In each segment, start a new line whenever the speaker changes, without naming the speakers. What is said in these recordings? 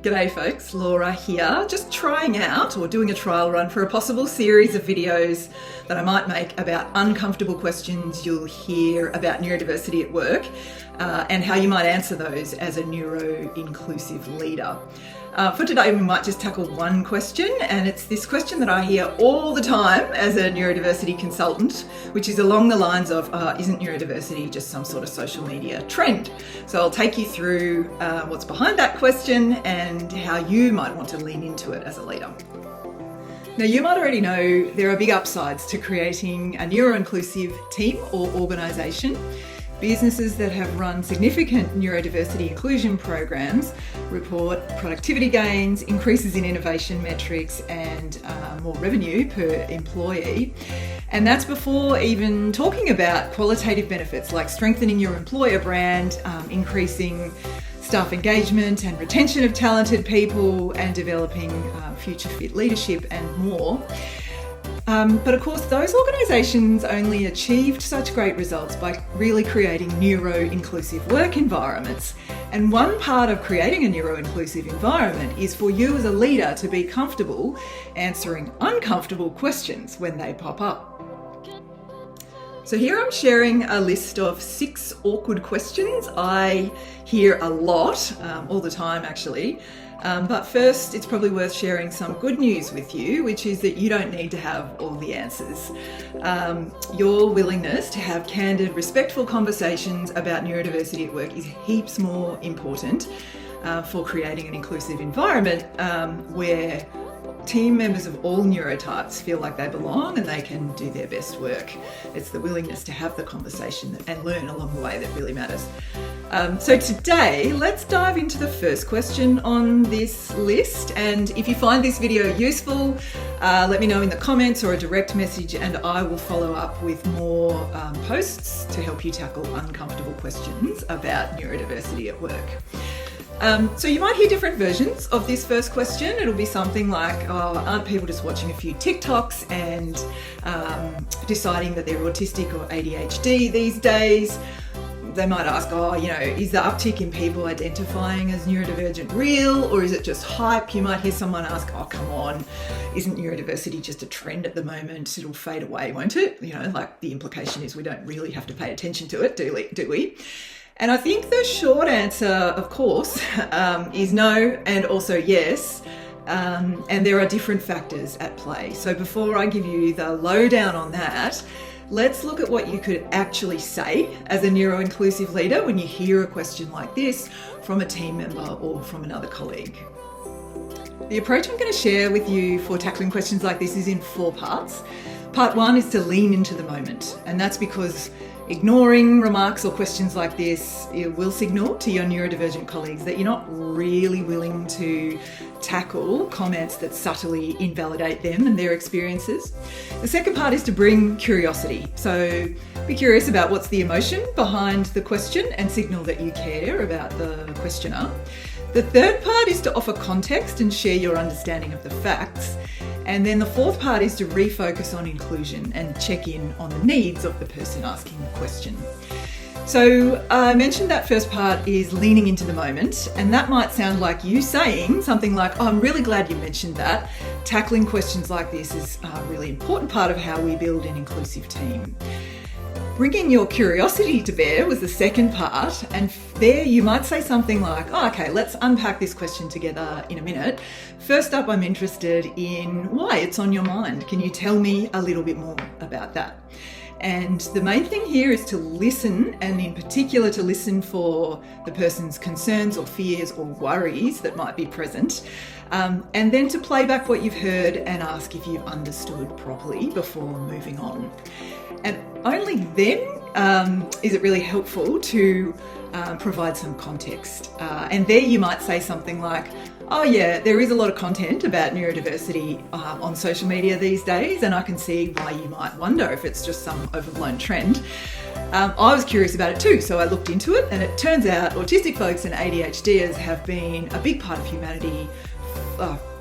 G'day folks, Laura here, just trying out or doing a trial run for a possible series of videos that I might make about uncomfortable questions you'll hear about neurodiversity at work and how you might answer those as a neuro-inclusive leader. For today we might just tackle one question, and it's this question that I hear all the time as a neurodiversity consultant, which is along the lines of, isn't neurodiversity just some sort of social media trend? So I'll take you through what's behind that question and how you might want to lean into it as a leader. Now, you might already know there are big upsides to creating a neuro-inclusive team or organisation. Businesses that have run significant neurodiversity inclusion programs report productivity gains, increases in innovation metrics, and more revenue per employee. And that's before even talking about qualitative benefits like strengthening your employer brand, increasing staff engagement and retention of talented people, and developing future fit leadership and more. But of course, those organisations only achieved such great results by really creating neuro-inclusive work environments. And one part of creating a neuro-inclusive environment is for you as a leader to be comfortable answering uncomfortable questions when they pop up. So here I'm sharing a list of 6 awkward questions I hear a lot, all the time actually. But first, it's probably worth sharing some good news with you, which is that you don't need to have all the answers. Your willingness to have candid, respectful conversations about neurodiversity at work is heaps more important for creating an inclusive environment where team members of all neurotypes feel like they belong and they can do their best work. It's the willingness to have the conversation and learn along the way that really matters. So today, let's dive into the first question on this list. And if you find this video useful, let me know in the comments or a direct message, and I will follow up with more posts to help you tackle uncomfortable questions about neurodiversity at work. So you might hear different versions of this first question. It'll be something like, aren't people just watching a few TikToks and deciding that they're autistic or ADHD these days? They might ask, is the uptick in people identifying as neurodivergent real, or is it just hype? You might hear someone ask, come on, isn't neurodiversity just a trend at the moment? It'll fade away, won't it? Like the implication is we don't really have to pay attention to it, do we? And I think the short answer, of course, is no, and also yes. And there are different factors at play. So before I give you the lowdown on that, let's look at what you could actually say as a neuro-inclusive leader when you hear a question like this from a team member or from another colleague. The approach I'm going to share with you for tackling questions like this is in 4 parts. Part 1 is to lean into the moment, and that's because ignoring remarks or questions like this, it will signal to your neurodivergent colleagues that you're not really willing to tackle comments that subtly invalidate them and their experiences. The second part is to bring curiosity. So be curious about what's the emotion behind the question and signal that you care about the questioner. The third part is to offer context and share your understanding of the facts. And then the fourth part is to refocus on inclusion and check in on the needs of the person asking the question. So I mentioned that first part is leaning into the moment, and that might sound like you saying something like, I'm really glad you mentioned that. Tackling questions like this is a really important part of how we build an inclusive team. Bringing your curiosity to bear was the second part, and there you might say something like, okay, let's unpack this question together in a minute. First up, I'm interested in why it's on your mind. Can you tell me a little bit more about that? And the main thing here is to listen, and in particular to listen for the person's concerns or fears or worries that might be present, and then to play back what you've heard and ask if you've understood properly before moving on. And only then is it really helpful to provide some context. And there you might say something like, there is a lot of content about neurodiversity on social media these days, and I can see why you might wonder if it's just some overblown trend. I was curious about it too, so I looked into it, and it turns out autistic folks and ADHDers have been a big part of humanity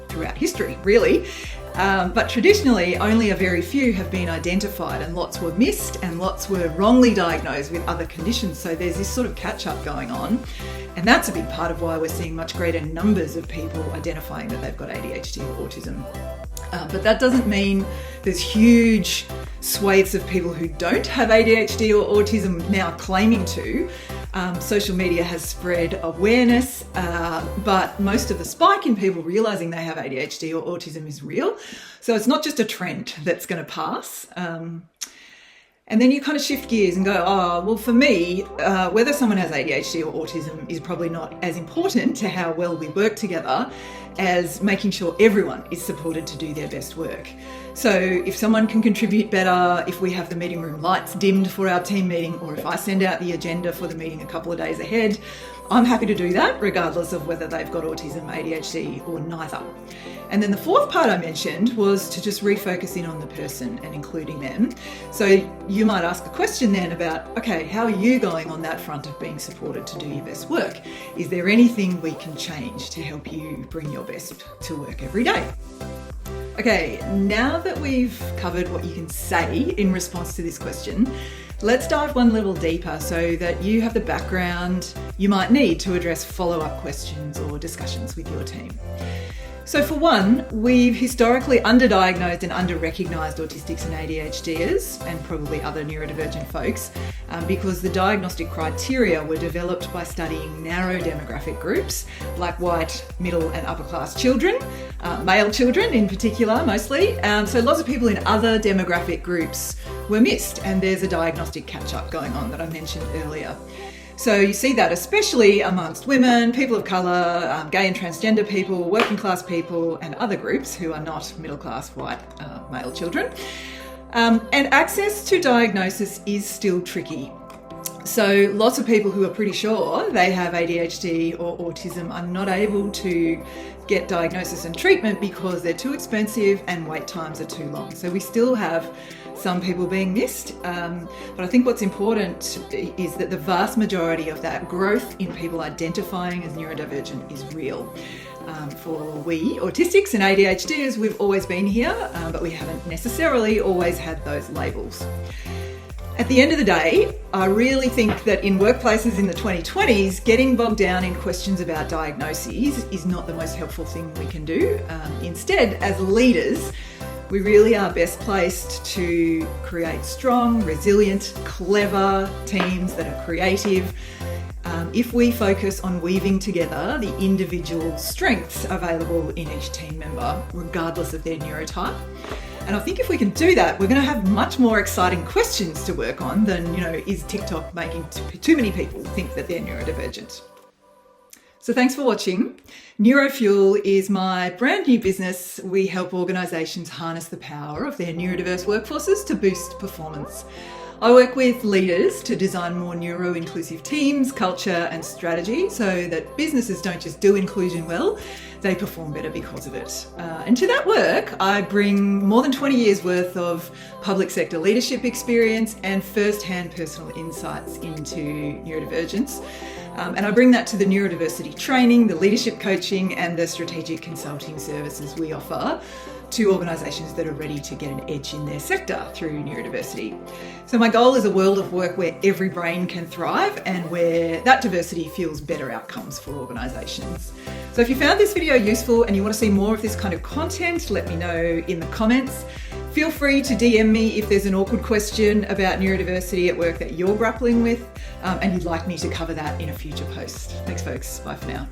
throughout history, really. But traditionally, only a very few have been identified, and lots were missed and lots were wrongly diagnosed with other conditions. So there's this sort of catch-up going on. And that's a big part of why we're seeing much greater numbers of people identifying that they've got ADHD or autism. But that doesn't mean there's huge swathes of people who don't have ADHD or autism now claiming to. Social media has spread awareness, but most of the spike in people realising they have ADHD or autism is real. So it's not just a trend that's going to pass. And then you kind of shift gears and go, oh, well, for me, whether someone has ADHD or autism is probably not as important to how well we work together as making sure everyone is supported to do their best work. So if someone can contribute better, if we have the meeting room lights dimmed for our team meeting, or if I send out the agenda for the meeting a couple of days ahead, I'm happy to do that regardless of whether they've got autism, ADHD or neither. And then the fourth part I mentioned was to just refocus in on the person and including them. So you might ask a question then about, okay, how are you going on that front of being supported to do your best work? Is there anything we can change to help you bring your best to work every day? Okay, now that we've covered what you can say in response to this question, let's dive one level deeper so that you have the background you might need to address follow-up questions or discussions with your team. So for one, we've historically underdiagnosed and under-recognised autistics and ADHDers, and probably other neurodivergent folks, because the diagnostic criteria were developed by studying narrow demographic groups, black, white, middle and upper class children, male children in particular mostly. So lots of people in other demographic groups were missed, and there's a diagnostic catch-up going on that I mentioned earlier. So you see that especially amongst women, people of colour, gay and transgender people, working class people and other groups who are not middle class white male children. And access to diagnosis is still tricky. So lots of people who are pretty sure they have ADHD or autism are not able to get diagnosis and treatment because they're too expensive and wait times are too long. So we still have some people being missed, but I think what's important is that the vast majority of that growth in people identifying as neurodivergent is real. For we autistics and ADHDers, we've always been here, but we haven't necessarily always had those labels. At the end of the day, I really think that in workplaces in the 2020s, getting bogged down in questions about diagnoses is not the most helpful thing we can do. Instead, as leaders, we really are best placed to create strong, resilient, clever teams that are creative. If we focus on weaving together the individual strengths available in each team member, regardless of their neurotype. And I think if we can do that, we're going to have much more exciting questions to work on than, is TikTok making too many people think that they're neurodivergent? So thanks for watching. Neurofuel is my brand new business. We help organisations harness the power of their neurodiverse workforces to boost performance. I work with leaders to design more neuro-inclusive teams, culture and strategy so that businesses don't just do inclusion well, they perform better because of it. And to that work, I bring more than 20 years worth of public sector leadership experience and first-hand personal insights into neurodivergence. And I bring that to the neurodiversity training, the leadership coaching and the strategic consulting services we offer to organisations that are ready to get an edge in their sector through neurodiversity. So my goal is a world of work where every brain can thrive and where that diversity fuels better outcomes for organisations. So if you found this video useful and you want to see more of this kind of content, let me know in the comments. Feel free to DM me if there's an awkward question about neurodiversity at work that you're grappling with and you'd like me to cover that in a future post. Thanks folks, bye for now.